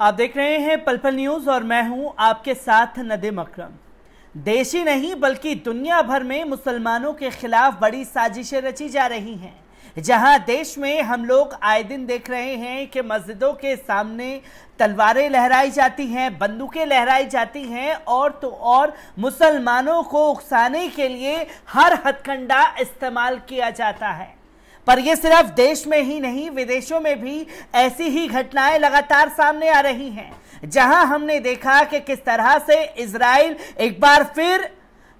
आप देख रहे हैं पल पल न्यूज और मैं हूं आपके साथ नदीम अकरम। देश ही नहीं बल्कि दुनिया भर में मुसलमानों के खिलाफ बड़ी साजिशें रची जा रही हैं। जहां देश में हम लोग आए दिन देख रहे हैं कि मस्जिदों के सामने तलवारें लहराई जाती हैं, बंदूकें लहराई जाती हैं और तो और मुसलमानों को उकसाने के लिए हर हथकंडा इस्तेमाल किया जाता है। पर यह सिर्फ देश में ही नहीं, विदेशों में भी ऐसी ही घटनाएं लगातार सामने आ रही हैं, जहां हमने देखा कि किस तरह से इजराइल एक बार फिर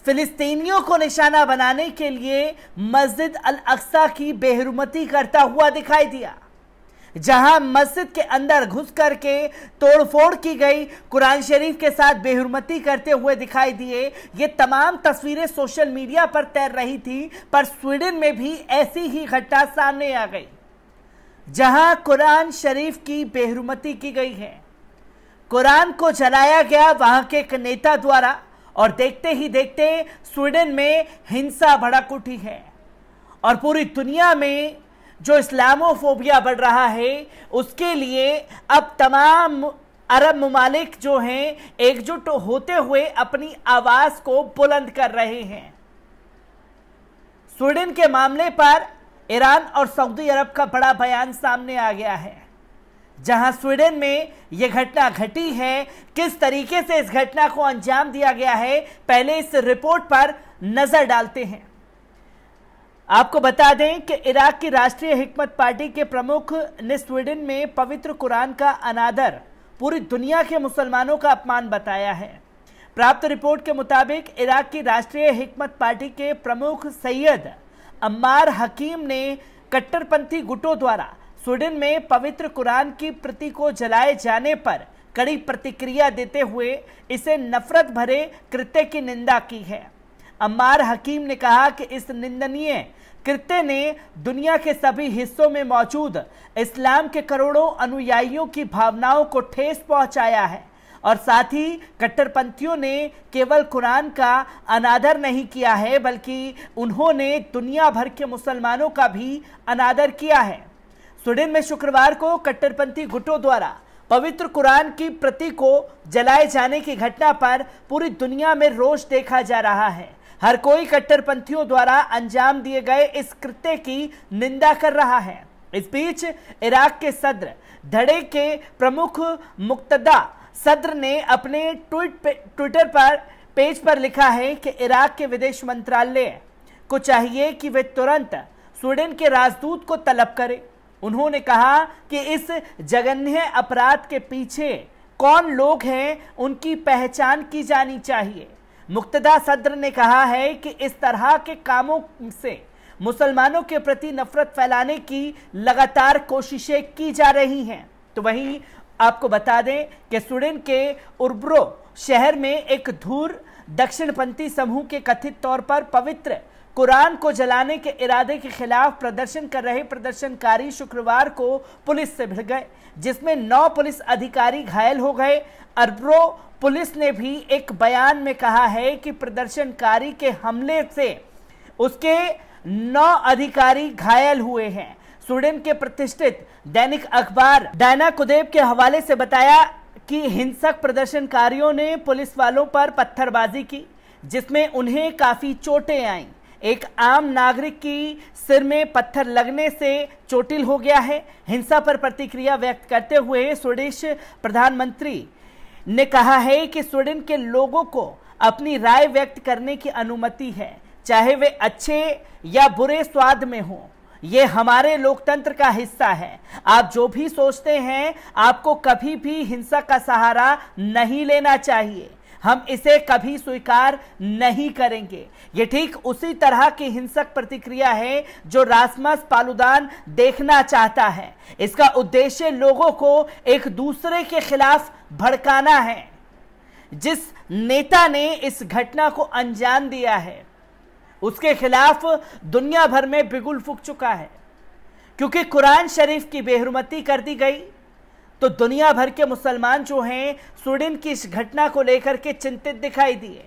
फिलिस्तीनियों को निशाना बनाने के लिए मस्जिद अल अक्सा की बेहुरमती करता हुआ दिखाई दिया। जहां मस्जिद के अंदर घुस करके तोड़फोड़ की गई, कुरान शरीफ के साथ बेहुरमती करते हुए दिखाई दिए। ये तमाम तस्वीरें सोशल मीडिया पर तैर रही थी, पर स्वीडन में भी ऐसी ही घटना सामने आ गई, जहां कुरान शरीफ की बेहुरमती की गई है। कुरान को जलाया गया वहां के एक नेता द्वारा और देखते ही देखते स्वीडन में हिंसा भड़क उठी है और पूरी दुनिया में जो इस्लामोफोबिया बढ़ रहा है उसके लिए अब तमाम अरब ममालिक जो हैं एकजुट होते हुए अपनी आवाज को बुलंद कर रहे हैं। स्वीडन के मामले पर ईरान और सऊदी अरब का बड़ा बयान सामने आ गया है, जहां स्वीडन में यह घटना घटी है। किस तरीके से इस घटना को अंजाम दिया गया है, पहले इस रिपोर्ट पर नजर डालते हैं। आपको बता दें कि इराक की राष्ट्रीय हिकमत पार्टी के प्रमुख ने स्वीडन में पवित्र कुरान का अनादर पूरी दुनिया के मुसलमानों का अपमान बताया है। प्राप्त रिपोर्ट के मुताबिक इराक की राष्ट्रीय हिकमत पार्टी के प्रमुख सैयद अम्मार हकीम ने कट्टरपंथी गुटों द्वारा स्वीडन में पवित्र कुरान की प्रति को जलाए जाने पर कड़ी प्रतिक्रिया देते हुए इसे नफरत भरे कृत्य की निंदा की है। अम्मार हकीम ने कहा कि इस निंदनीय कृत्य ने दुनिया के सभी हिस्सों में मौजूद इस्लाम के करोड़ों अनुयायियों की भावनाओं को ठेस पहुंचाया है और साथ ही कट्टरपंथियों ने केवल कुरान का अनादर नहीं किया है, बल्कि उन्होंने दुनिया भर के मुसलमानों का भी अनादर किया है। स्वीडन में शुक्रवार को कट्टरपंथी गुटों द्वारा पवित्र कुरान की प्रति को जलाए जाने की घटना पर पूरी दुनिया में रोष देखा जा रहा है। हर कोई कट्टरपंथियों द्वारा अंजाम दिए गए इस कृत्य की निंदा कर रहा है। इस बीच इराक के सदर धड़े के प्रमुख मुक्तदा सदर ने अपने ट्विटर पर पेज पर लिखा है कि इराक के विदेश मंत्रालय को चाहिए कि वे तुरंत स्वीडन के राजदूत को तलब करे। उन्होंने कहा कि इस जघन्य अपराध के पीछे कौन लोग हैं, उनकी पहचान की जानी चाहिए। मुक्तदा सदर ने कहा है कि इस तरह के कामों से मुसलमानों के प्रति नफरत फैलाने की लगातार कोशिशें की जा रही हैं। तो वहीं आपको बता दें कि स्वीडन के उर्ब्रो शहर में एक धूर दक्षिणपंथी समूह के कथित तौर पर पवित्र कुरान को जलाने के इरादे के खिलाफ प्रदर्शन कर रहे प्रदर्शनकारी शुक्रवार को पुलिस से भिड़ गए, जिसमें 9 पुलिस अधिकारी घायल हो गए। अरब्रो पुलिस ने भी एक बयान में कहा है कि प्रदर्शनकारी के हमले से उसके 9 अधिकारी घायल हुए हैं। स्वीडन के प्रतिष्ठित दैनिक अखबार डायना कुदेब के हवाले से बताया कि हिंसक प्रदर्शनकारियों ने पुलिस वालों पर पत्थरबाजी की, जिसमें उन्हें काफी चोटें आईं। एक आम नागरिक की सिर में पत्थर लगने से चोटिल हो गया है। हिंसा पर प्रतिक्रिया व्यक्त करते हुए स्वीडिश प्रधानमंत्री ने कहा है कि स्वीडन के लोगों को अपनी राय व्यक्त करने की अनुमति है, चाहे वे अच्छे या बुरे स्वाद में हों। ये हमारे लोकतंत्र का हिस्सा है। आप जो भी सोचते हैं, आपको कभी भी हिंसा का सहारा नहीं लेना चाहिए। हम इसे कभी स्वीकार नहीं करेंगे। ये ठीक उसी तरह की हिंसक प्रतिक्रिया है जो रासमस पालुदान देखना चाहता है। इसका उद्देश्य लोगों को एक दूसरे के खिलाफ भड़काना है। जिस नेता ने इस घटना को अंजाम दिया है उसके खिलाफ दुनिया भर में बिगुल फूंक चुका है, क्योंकि कुरान शरीफ की बेहुरमती कर दी गई तो दुनिया भर के मुसलमान जो हैं स्वीडन की इस घटना को लेकर के चिंतित दिखाई दिए।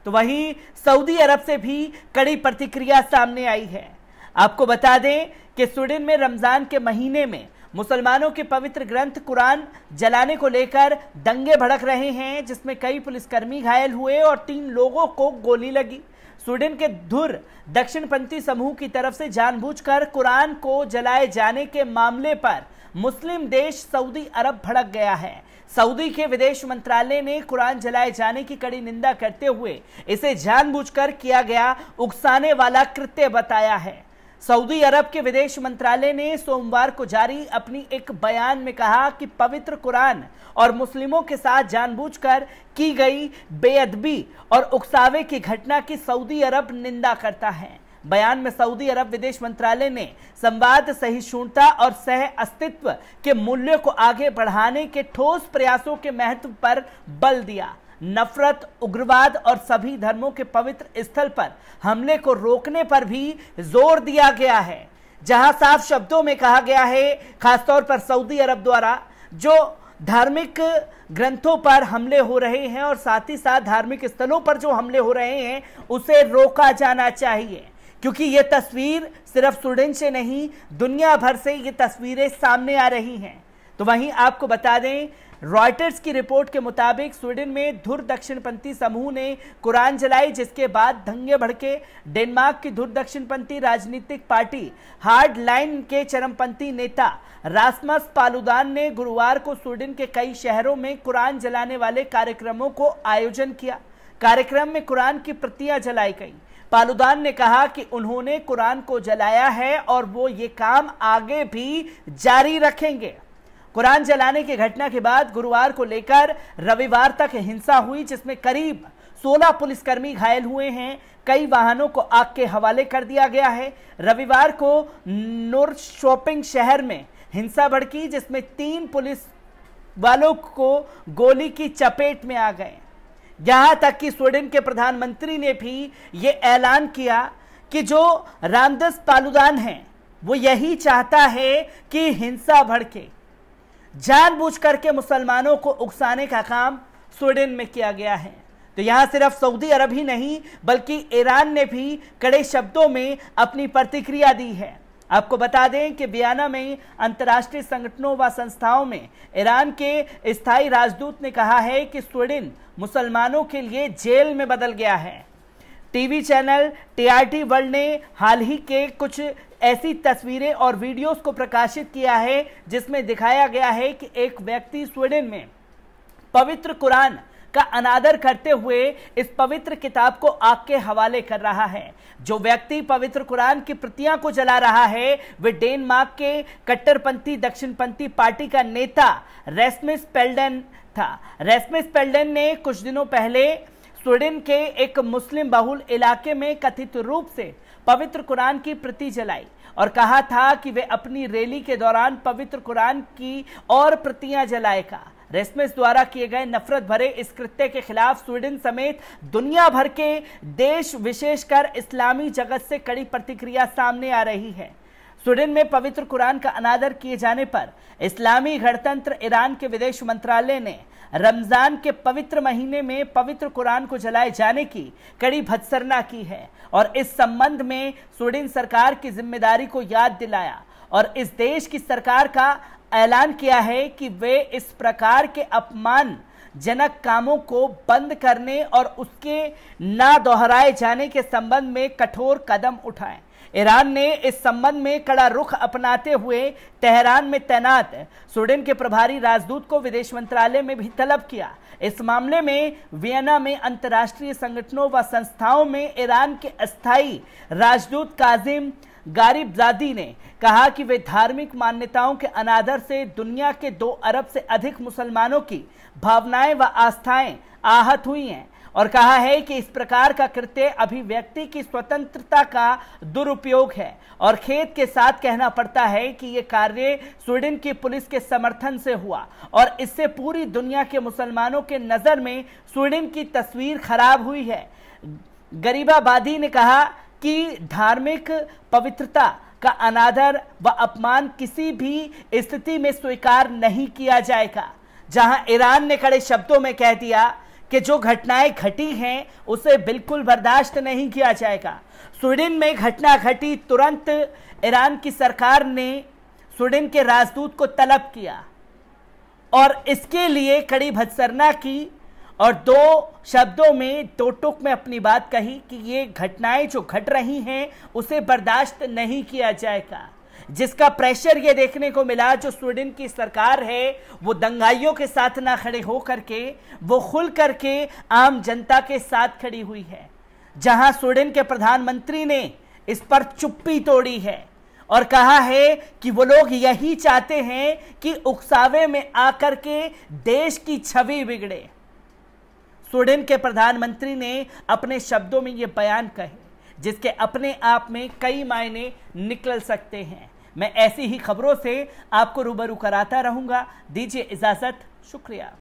तो वहीं सऊदी अरब से भी कड़ी प्रतिक्रिया सामने आई है। आपको बता दें कि स्वीडन में रमजान के महीने में मुसलमानों के पवित्र ग्रंथ कुरान जलाने को लेकर दंगे भड़क रहे हैं, जिसमें कई पुलिसकर्मी घायल हुए और 3 लोगों को गोली लगी। स्वीडन के धुर दक्षिणपंथी समूह की तरफ से जानबूझकर कुरान को जलाए जाने के मामले पर मुस्लिम देश सऊदी अरब भड़क गया है। सऊदी के विदेश मंत्रालय ने कुरान जलाए जाने की कड़ी निंदा करते हुए इसे जानबूझकर किया गया उकसाने वाला कृत्य बताया है। सऊदी अरब के विदेश मंत्रालय ने सोमवार को जारी अपनी एक बयान में कहा कि पवित्र कुरान और मुस्लिमों के साथ जानबूझकर की गई बेअदबी और उकसावे की घटना की सऊदी अरब निंदा करता है। बयान में सऊदी अरब विदेश मंत्रालय ने संवाद, सहिष्णुता और सह अस्तित्व के मूल्यों को आगे बढ़ाने के ठोस प्रयासों के महत्व पर बल दिया। नफरत, उग्रवाद और सभी धर्मों के पवित्र स्थल पर हमले को रोकने पर भी जोर दिया गया है, जहां साफ शब्दों में कहा गया है, खासतौर पर सऊदी अरब द्वारा जो धार्मिक ग्रंथों पर हमले हो रहे हैं और साथ ही साथ धार्मिक स्थलों पर जो हमले हो रहे हैं उसे रोका जाना चाहिए, क्योंकि ये तस्वीर सिर्फ स्वीडन से नहीं, दुनिया भर से ये तस्वीरें सामने आ रही हैं। तो वहीं आपको बता दें, रॉयटर्स की रिपोर्ट के मुताबिक स्वीडन में धुर दक्षिणपंथी समूह ने कुरान जलाई, जिसके बाद दंगे भड़के। डेनमार्क की धुर दक्षिणपंथी राजनीतिक पार्टी हार्ड लाइन के चरमपंथी नेता रास्मस पालुदान ने गुरुवार को स्वीडन के कई शहरों में कुरान जलाने वाले कार्यक्रमों को आयोजन किया। कार्यक्रम में कुरान की प्रतियां जलाई गई। पालुदान ने कहा कि उन्होंने कुरान को जलाया है और वो ये काम आगे भी जारी रखेंगे। कुरान जलाने की घटना के बाद गुरुवार को लेकर रविवार तक हिंसा हुई, जिसमें करीब 16 पुलिसकर्मी घायल हुए हैं। कई वाहनों को आग के हवाले कर दिया गया है। रविवार को नोरशॉपिंग शहर में हिंसा भड़की, जिसमें 3 पुलिस वालों को गोली की चपेट में आ गए। यहां तक कि स्वीडन के प्रधानमंत्री ने भी ये ऐलान किया कि जो रामदास पालुदान हैं वो यही चाहता है कि हिंसा भड़के। जानबूझकर के मुसलमानों को उकसाने का काम स्वीडन में किया गया है। तो यहां सिर्फ सऊदी अरब ही नहीं बल्कि ईरान ने भी कड़े शब्दों में अपनी प्रतिक्रिया दी है। आपको बता दें कि वियना में अंतर्राष्ट्रीय संगठनों व संस्थाओं में ईरान के स्थायी राजदूत ने कहा है कि स्वीडन मुसलमानों के लिए जेल में बदल गया है। टीवी चैनल TRT वर्ल्ड ने हाल ही के कुछ ऐसी तस्वीरें और वीडियोस को प्रकाशित किया है, जिसमें दिखाया गया है कि एक व्यक्ति स्वीडन में पवित्र कुरान का अनादर करते हुए इस पवित्र किताब को आग के हवाले कर रहा है। जो व्यक्ति पवित्र कुरान की प्रतियां को जला रहा है वे डेनमार्क के कट्टरपंथी दक्षिणपंथी पार्टी का नेता रास्मस पालुदान था। रास्मस पालुदान ने कुछ दिनों पहले स्वीडन के एक मुस्लिम बहुल इलाके में कथित रूप से पवित्र कुरान की प्रति जलाई और कहा था कि वे अपनी रैली के दौरान पवित्र कुरान की और प्रतियां जलाएगा। रास्मस द्वारा किए गए नफरत भरे इस कृत्य के खिलाफ स्वीडन समेत दुनिया भर के देश, विशेषकर इस्लामी जगत से कड़ी प्रतिक्रिया सामने आ रही है। स्वीडन में पवित्र कुरान का अनादर किए जाने पर इस्लामी गणतंत्र ईरान के विदेश मंत्रालय ने रमजान के पवित्र महीने में पवित्र कुरान को जलाए जाने की कड़ी भत्सना की है और इस संबंध में स्वीडन सरकार की जिम्मेदारी को याद दिलाया और इस देश की सरकार का ऐलान किया है कि वे इस प्रकार के अपमानजनक कामों को बंद करने और उसके ना दोहराए जाने के संबंध में कठोर कदम उठाएं। ईरान ने इस संबंध में कड़ा रुख अपनाते हुए तेहरान में तैनात स्वीडन के प्रभारी राजदूत को विदेश मंत्रालय में भी तलब किया। इस मामले में वियना में अंतर्राष्ट्रीय संगठनों व संस्थाओं में ईरान के अस्थायी राजदूत काजिम गारिबजादी ने कहा कि वे धार्मिक मान्यताओं के अनादर से दुनिया के 2 अरब से अधिक मुसलमानों की भावनाएं व आस्थाएं आहत हुई हैं और कहा है कि इस प्रकार का कृत्य अभिव्यक्ति की स्वतंत्रता का दुरुपयोग है और खेद के साथ कहना पड़ता है कि यह कार्य स्वीडन की पुलिस के समर्थन से हुआ और इससे पूरी दुनिया के मुसलमानों के नजर में स्वीडन की तस्वीर खराब हुई है। गरीबाबादी ने कहा कि धार्मिक पवित्रता का अनादर व अपमान किसी भी स्थिति में स्वीकार नहीं किया जाएगा। जहां ईरान ने कड़े शब्दों में कह दिया कि जो घटनाएं घटी हैं उसे बिल्कुल बर्दाश्त नहीं किया जाएगा। स्वीडन में घटना घटी तुरंत ईरान की सरकार ने स्वीडन के राजदूत को तलब किया और इसके लिए कड़ी भत्सना की और दो शब्दों में, दो टूक में अपनी बात कही कि ये घटनाएं जो घट रही हैं उसे बर्दाश्त नहीं किया जाएगा। जिसका प्रेशर ये देखने को मिला, जो स्वीडन की सरकार है वो दंगाइयों के साथ ना खड़े हो करके वो खुल करके आम जनता के साथ खड़ी हुई है। जहां स्वीडन के प्रधानमंत्री ने इस पर चुप्पी तोड़ी है और कहा है कि वो लोग यही चाहते हैं कि उकसावे में आकर के देश की छवि बिगड़े। स्वीडन के प्रधानमंत्री ने अपने शब्दों में ये बयान कहे जिसके अपने आप में कई मायने निकल सकते हैं। मैं ऐसी ही खबरों से आपको रूबरू कराता रहूंगा। दीजिए इजाजत, शुक्रिया।